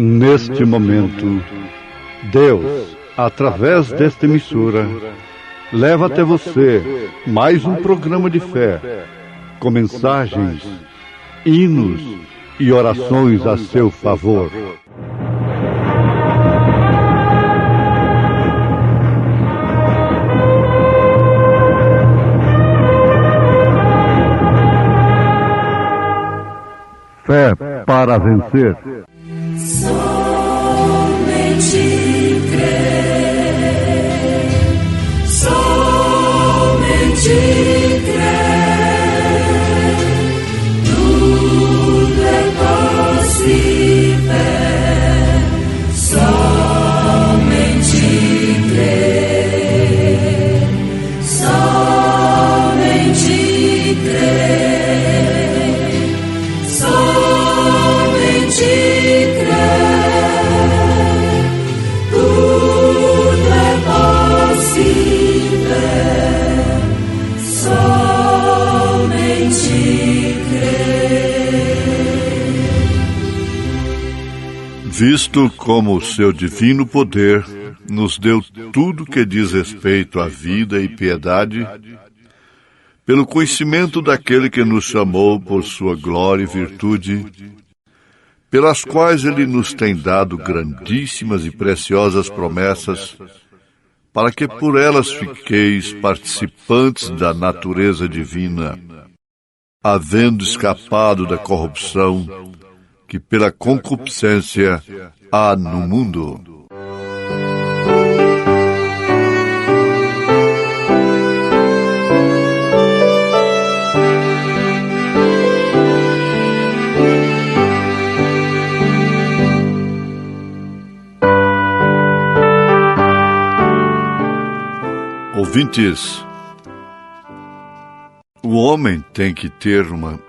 Neste momento, Deus, através desta emissora, leva até você mais um programa de fé, com mensagens, hinos e orações a seu favor. Fé para vencer. Somente crer, somente crer, tudo é possível, somente crer, somente crer, somente visto como o seu divino poder nos deu tudo que diz respeito à vida e piedade, pelo conhecimento daquele que nos chamou por sua glória e virtude, pelas quais ele nos tem dado grandíssimas e preciosas promessas, para que por elas fiqueis participantes da natureza divina, havendo escapado da corrupção que pela concupiscência há no mundo. Ouvintes, o homem tem que ter uma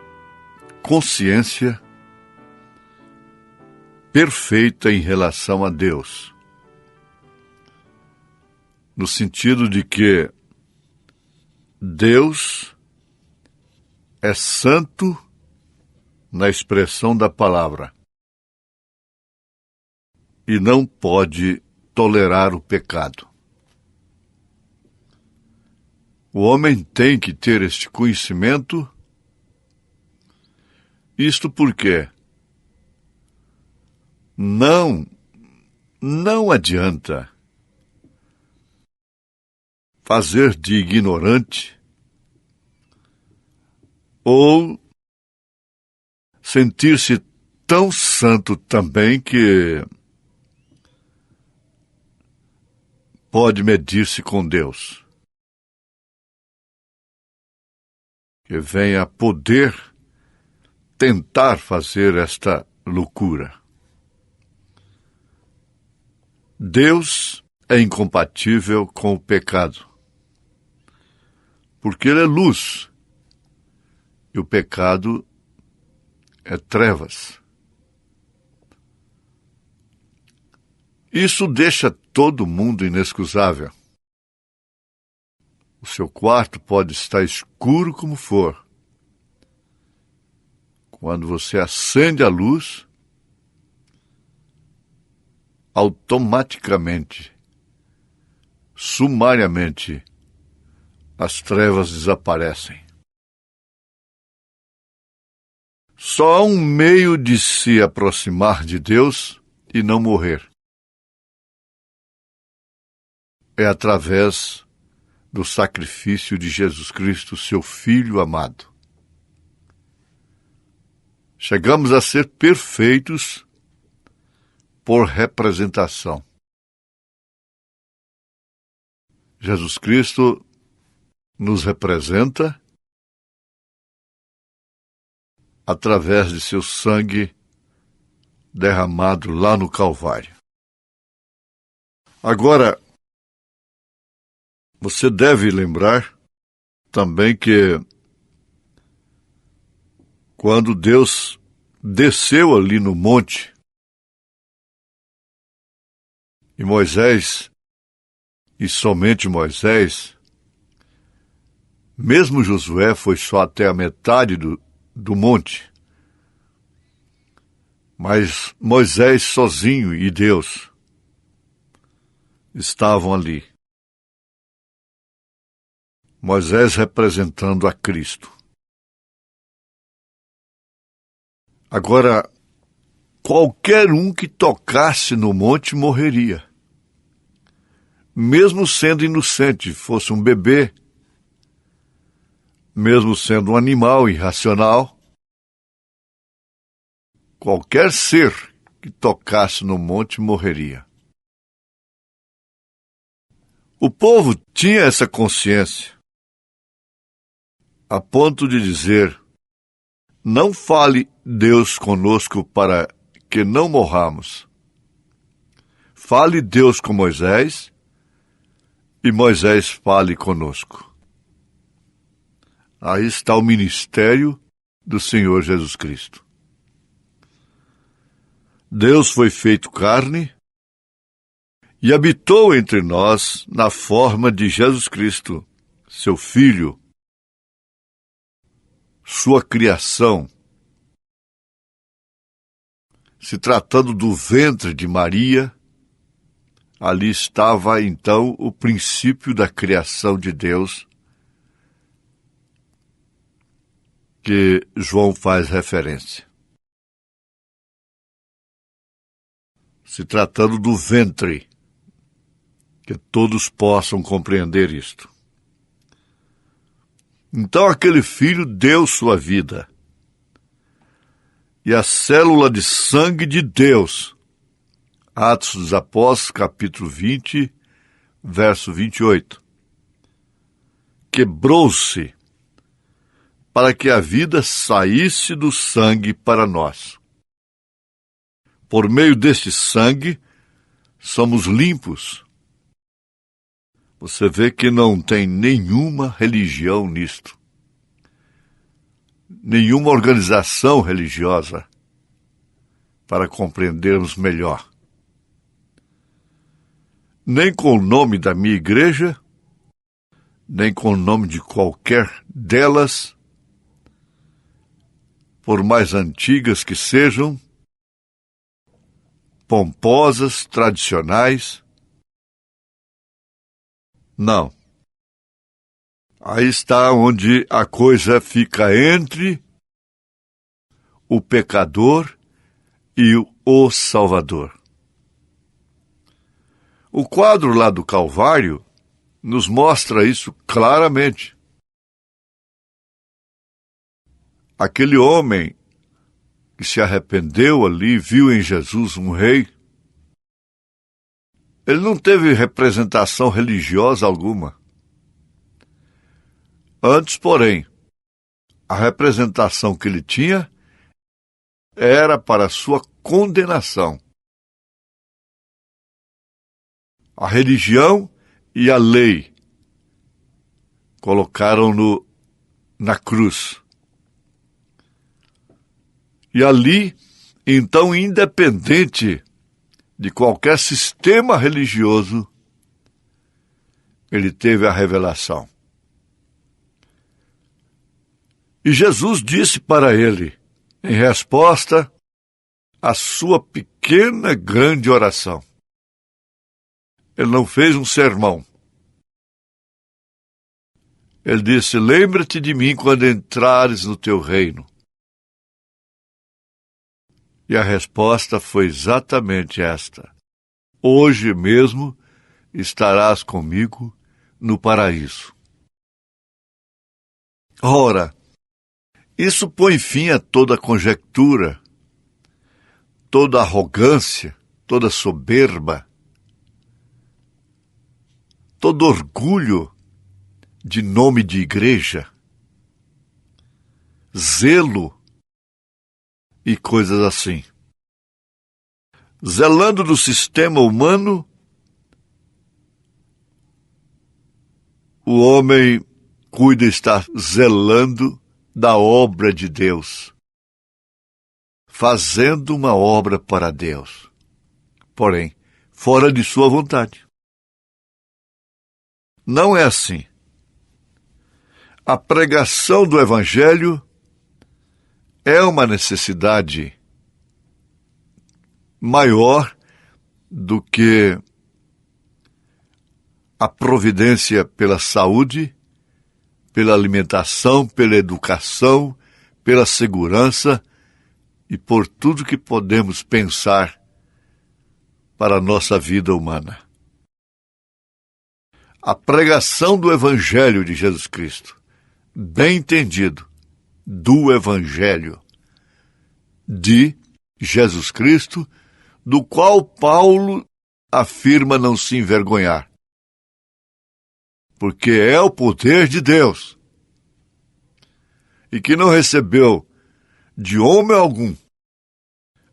consciência perfeita em relação a Deus, no sentido de que Deus é santo na expressão da palavra e não pode tolerar o pecado. O homem tem que ter este conhecimento, isto porque não adianta fazer de ignorante ou sentir-se tão santo também que pode medir-se com Deus, que venha a poder tentar fazer esta loucura. Deus é incompatível com o pecado, porque ele é luz e o pecado é trevas. Isso deixa todo mundo inexcusável. O seu quarto pode estar escuro como for. Quando você acende a luz, automaticamente, sumariamente, as trevas desaparecem. Só há um meio de se aproximar de Deus e não morrer. É através do sacrifício de Jesus Cristo, seu Filho amado. Chegamos a ser perfeitos por representação. Jesus Cristo nos representa através de seu sangue derramado lá no Calvário. Agora, você deve lembrar também que quando Deus desceu ali no monte e Moisés, e somente Moisés, mesmo Josué foi só até a metade do monte, Mas Moisés sozinho e Deus estavam ali. Moisés representando a Cristo. Agora, qualquer um que tocasse no monte morreria. Mesmo sendo inocente, fosse um bebê, mesmo sendo um animal irracional, qualquer ser que tocasse no monte morreria. O povo tinha essa consciência, a ponto de dizer: não fale Deus conosco para que não morramos. Fale Deus com Moisés e Moisés fale conosco. Aí está o ministério do Senhor Jesus Cristo. Deus foi feito carne e habitou entre nós na forma de Jesus Cristo, seu Filho, sua criação. Se tratando do ventre de Maria, ali estava então o princípio da criação de Deus, que João faz referência. Se tratando do ventre, que todos possam compreender isto. Então aquele filho deu sua vida. E a célula de sangue de Deus, Atos dos Apóstolos, capítulo 20, verso 28, quebrou-se para que a vida saísse do sangue para nós. Por meio deste sangue, somos limpos. Você vê que não tem nenhuma religião nisto. Nenhuma organização religiosa para compreendermos melhor. Nem com o nome da minha igreja, nem com o nome de qualquer delas, por mais antigas que sejam, pomposas, tradicionais. Não. Aí está onde a coisa fica entre o pecador e o Salvador. O quadro lá do Calvário nos mostra isso claramente. Aquele homem que se arrependeu ali, viu em Jesus um rei, ele não teve representação religiosa alguma. Antes, porém, a representação que ele tinha era para a sua condenação. A religião e a lei colocaram-no na cruz. E ali, então, independente de qualquer sistema religioso, ele teve a revelação. E Jesus disse para ele, em resposta à sua pequena, grande oração. Ele não fez um sermão. Ele disse: lembra-te de mim quando entrares no teu reino. E a resposta foi exatamente esta: hoje mesmo estarás comigo no paraíso. Ora, isso põe fim a toda conjectura, toda arrogância, toda soberba, todo orgulho de nome de igreja, zelo e coisas assim. Zelando do sistema humano, o homem cuida estar zelando da obra de Deus, fazendo uma obra para Deus, porém, fora de sua vontade. Não é assim. A pregação do Evangelho é uma necessidade maior do que a providência pela saúde, pela alimentação, pela educação, pela segurança e por tudo que podemos pensar para a nossa vida humana. A pregação do Evangelho de Jesus Cristo, bem entendido, do Evangelho de Jesus Cristo, do qual Paulo afirma não se envergonhar, porque é o poder de Deus, e que não recebeu de homem algum,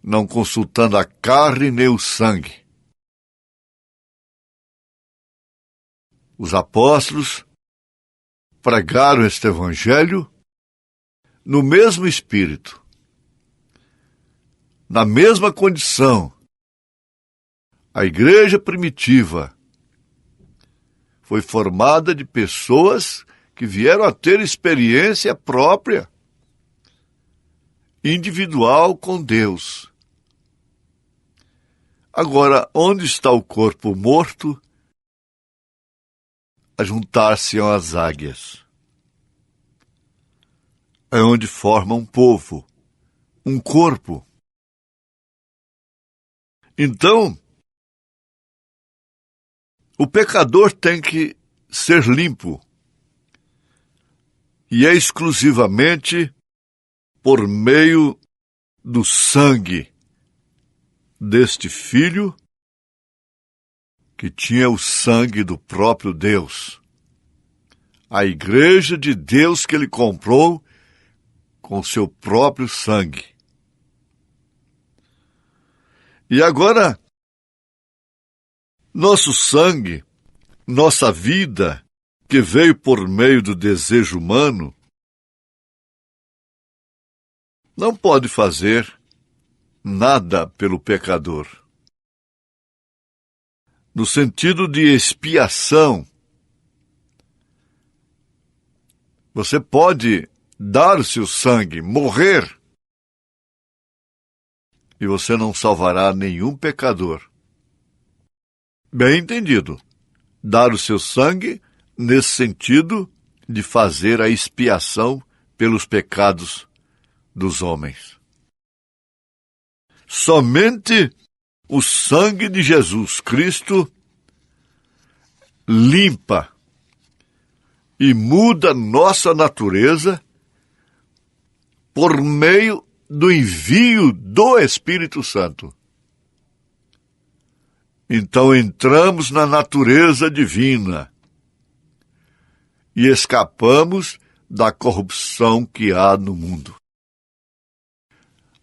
não consultando a carne nem o sangue. Os apóstolos pregaram este Evangelho no mesmo espírito, na mesma condição. A igreja primitiva foi formada de pessoas que vieram a ter experiência própria, individual com Deus. Agora, onde está o corpo morto? A juntar-se às águias. É onde forma um povo, um corpo. Então, o pecador tem que ser limpo, e é exclusivamente por meio do sangue deste filho, que tinha o sangue do próprio Deus, a igreja de Deus que ele comprou com seu próprio sangue. E agora, nosso sangue, nossa vida, que veio por meio do desejo humano, não pode fazer nada pelo pecador. No sentido de expiação, você pode dar o seu sangue, morrer, e você não salvará nenhum pecador. Bem entendido, dar o seu sangue nesse sentido de fazer a expiação pelos pecados dos homens. Somente o sangue de Jesus Cristo limpa e muda nossa natureza por meio do envio do Espírito Santo. Então entramos na natureza divina e escapamos da corrupção que há no mundo.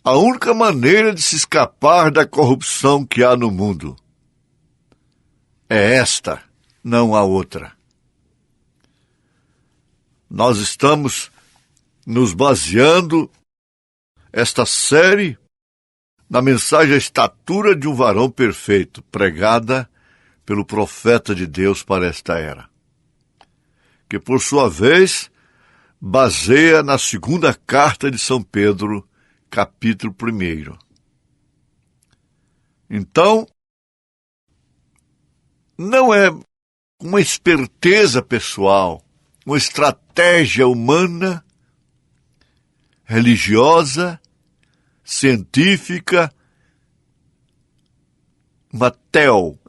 A única maneira de se escapar da corrupção que há no mundo é esta, não há outra. Nós estamos nos baseando esta série na mensagem A Estatura de um Varão Perfeito, pregada pelo profeta de Deus para esta era, que por sua vez baseia na segunda carta de São Pedro, capítulo 1. Então, não é uma esperteza pessoal, uma estratégia humana, religiosa, científica, uma tel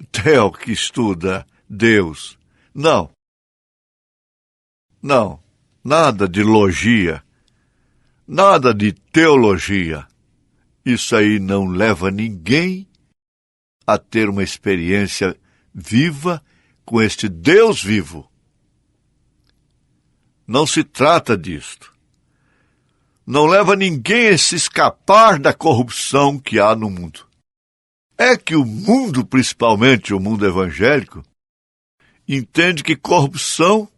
que estuda Deus. Não, nada de logia, nada de teologia. Isso aí não leva ninguém a ter uma experiência viva com este Deus vivo. Não se trata disto. Não leva ninguém a se escapar da corrupção que há no mundo. É que o mundo, principalmente o mundo evangélico, entende que corrupção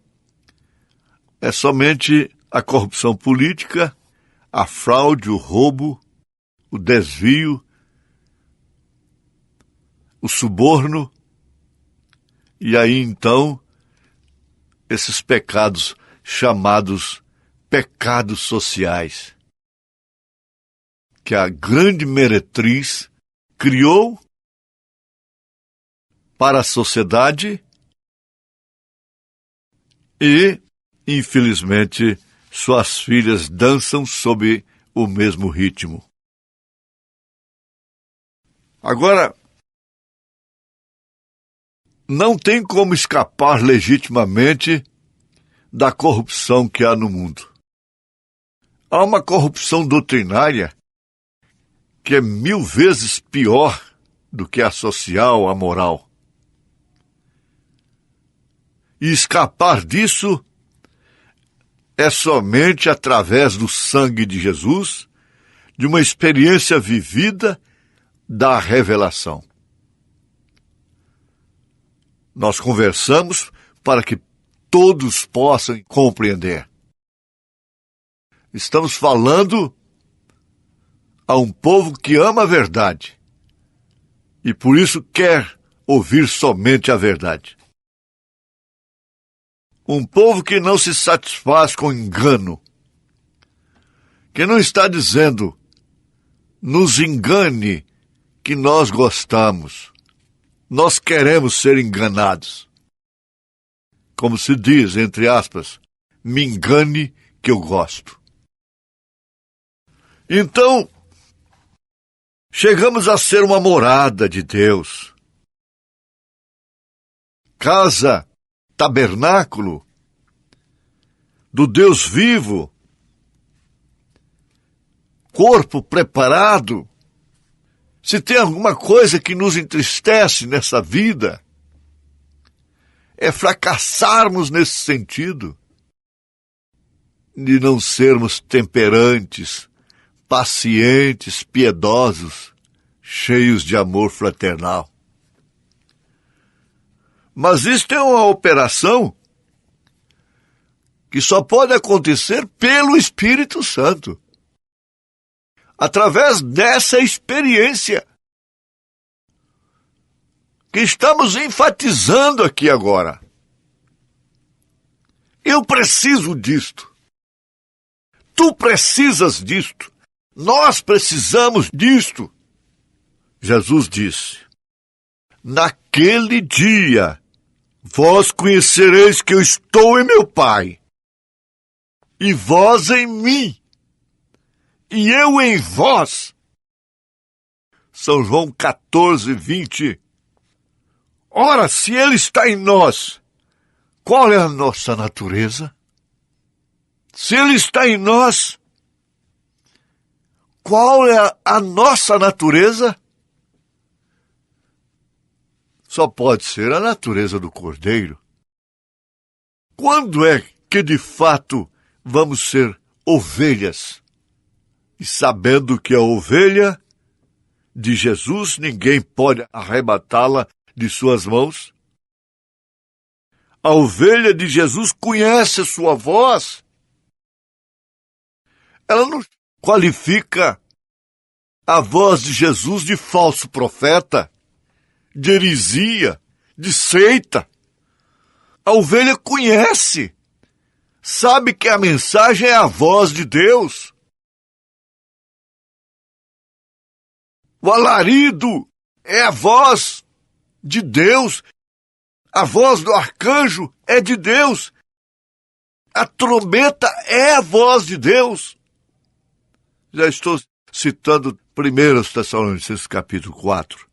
é somente a corrupção política, a fraude, o roubo, o desvio, o suborno, e aí então esses pecados chamados pecados sociais, que a grande meretriz criou para a sociedade e, infelizmente, suas filhas dançam sob o mesmo ritmo. Agora, não tem como escapar legitimamente da corrupção que há no mundo. Há uma corrupção doutrinária que é 1000 vezes pior do que a social, a moral. E escapar disso é somente através do sangue de Jesus, de uma experiência vivida da revelação. Nós conversamos para que todos possam compreender. Estamos falando a um povo que ama a verdade e por isso quer ouvir somente a verdade. Um povo que não se satisfaz com engano, que não está dizendo, nos engane que nós gostamos, nós queremos ser enganados. Como se diz, entre aspas, me engane que eu gosto. Então, chegamos a ser uma morada de Deus. Casa, tabernáculo do Deus vivo, corpo preparado. Se tem alguma coisa que nos entristece nessa vida, é fracassarmos nesse sentido, de não sermos temperantes, pacientes, piedosos, cheios de amor fraternal. Mas isto é uma operação que só pode acontecer pelo Espírito Santo, através dessa experiência que estamos enfatizando aqui agora. Eu preciso disto. Tu precisas disto. Nós precisamos disto. Jesus disse, naquele dia, vós conhecereis que eu estou em meu Pai, e vós em mim, e eu em vós. São João 14, 20. Ora, se ele está em nós, qual é a nossa natureza? Se ele está em nós, qual é a nossa natureza? Só pode ser a natureza do Cordeiro. Quando é que, de fato, vamos ser ovelhas? E sabendo que a ovelha de Jesus, ninguém pode arrebatá-la de suas mãos. A ovelha de Jesus conhece sua voz. Ela não qualifica a voz de Jesus de falso profeta, de heresia, de seita. A ovelha conhece, sabe que a mensagem é a voz de Deus. O alarido é a voz de Deus. A voz do arcanjo é de Deus. A trombeta é a voz de Deus. Já estou citando 1 Tessalonicenses capítulo 4.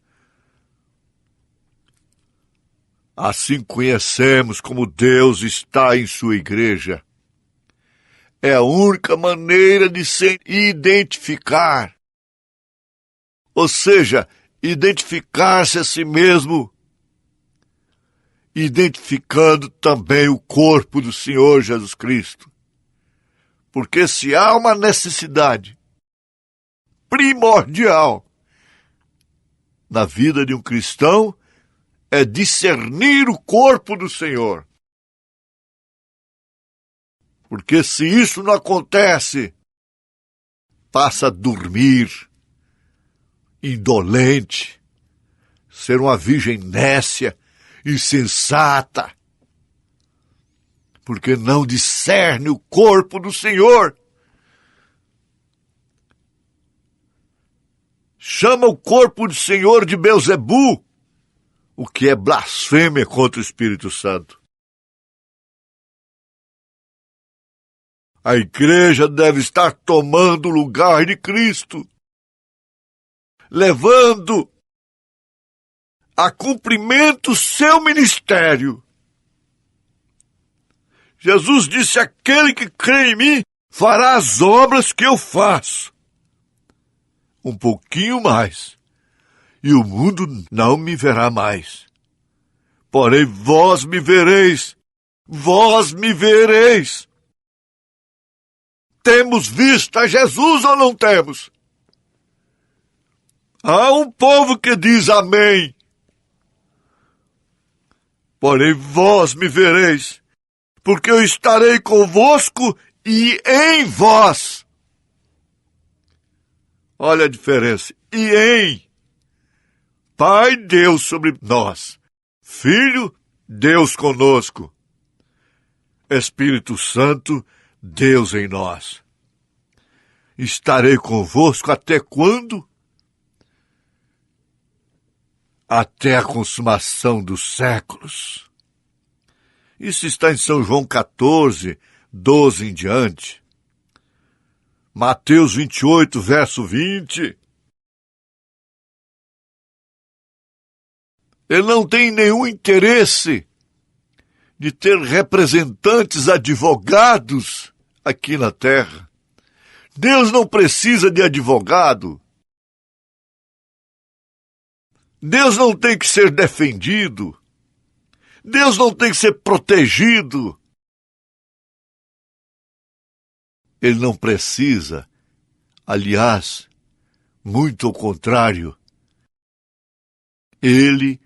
Assim conhecemos como Deus está em sua igreja. É a única maneira de se identificar. Ou seja, identificar-se a si mesmo, identificando também o corpo do Senhor Jesus Cristo. Porque se há uma necessidade primordial na vida de um cristão, é discernir o corpo do Senhor. Porque se isso não acontece, passa a dormir, indolente, ser uma virgem nécia, insensata, porque não discerne o corpo do Senhor. chama o corpo de Senhor de Belzebu, o que é blasfêmia contra o Espírito Santo. A igreja deve estar tomando o lugar de Cristo, levando a cumprimento seu ministério. Jesus disse: aquele que crê em mim fará as obras que eu faço. Um pouquinho mais, e o mundo não me verá mais. Porém, vós me vereis, vós me vereis. Temos visto a Jesus ou não temos? Há um povo que diz amém. Porém, vós me vereis, porque eu estarei convosco e em vós. Olha a diferença. E em. Pai, Deus sobre nós. Filho, Deus conosco. Espírito Santo, Deus em nós. Estarei convosco até quando? Até a consumação dos séculos. Isso está em São João 14, 12 em diante. Mateus 28, verso 20. Ele não tem nenhum interesse de ter representantes advogados aqui na terra. Deus não precisa de advogado. Deus não tem que ser defendido. Deus não tem que ser protegido. Ele não precisa. Aliás, muito ao contrário. Ele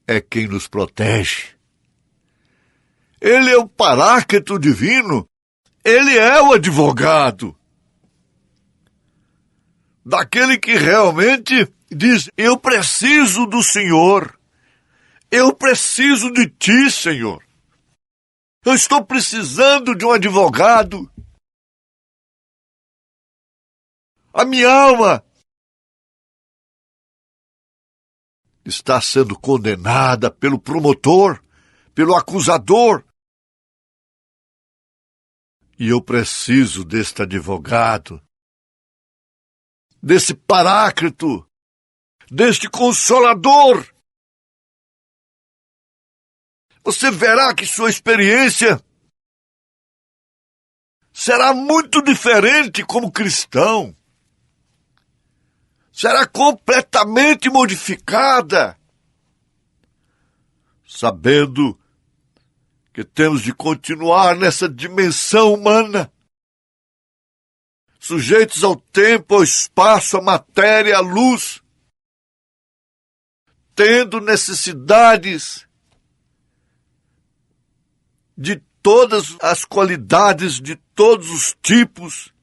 é quem nos protege. Ele é o Paráclito divino. Ele é o advogado. Daquele que realmente diz: eu preciso do Senhor. Eu preciso de ti, Senhor. Eu estou precisando de um advogado. A minha alma está sendo condenada pelo promotor, pelo acusador. E eu preciso deste advogado, desse Paráclito, deste Consolador. Você verá que sua experiência será muito diferente como cristão. Será completamente modificada, sabendo que temos de continuar nessa dimensão humana, sujeitos ao tempo, ao espaço, à matéria, à luz, tendo necessidades de todas as qualidades, de todos os tipos,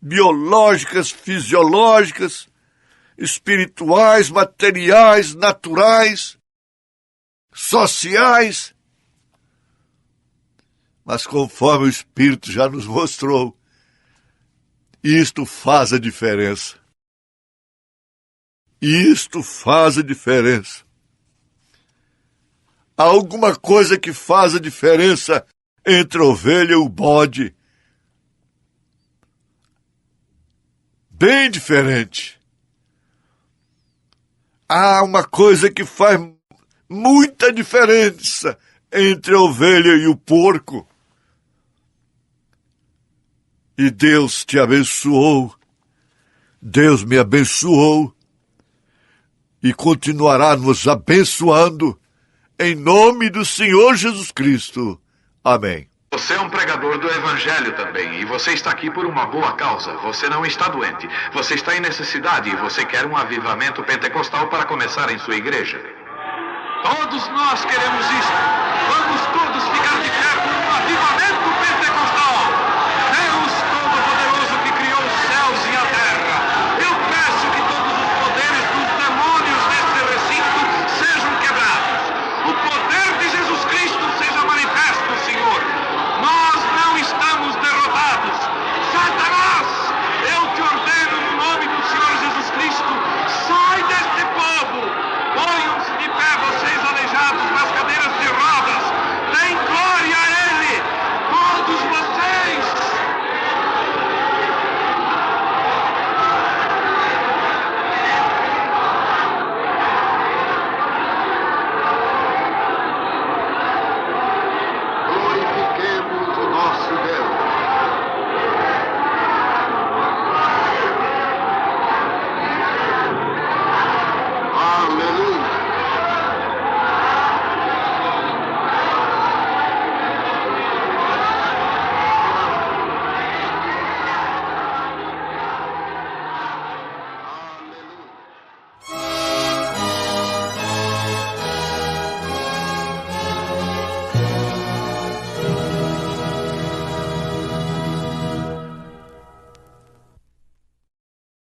biológicas, fisiológicas, espirituais, materiais, naturais, sociais. Mas conforme o Espírito já nos mostrou, isto faz a diferença. Isto faz a diferença. Há alguma coisa que faz a diferença entre a ovelha e o bode. Bem diferente. Há uma coisa que faz muita diferença entre a ovelha e o porco. E Deus te abençoou. Deus me abençoou. E continuará nos abençoando. Em nome do Senhor Jesus Cristo. Amém. Você é um pregador do Evangelho também, e você está aqui por uma boa causa. Você não está doente, você está em necessidade e você quer um avivamento pentecostal para começar em sua igreja. Todos nós queremos isso. Vamos todos ficar de pé.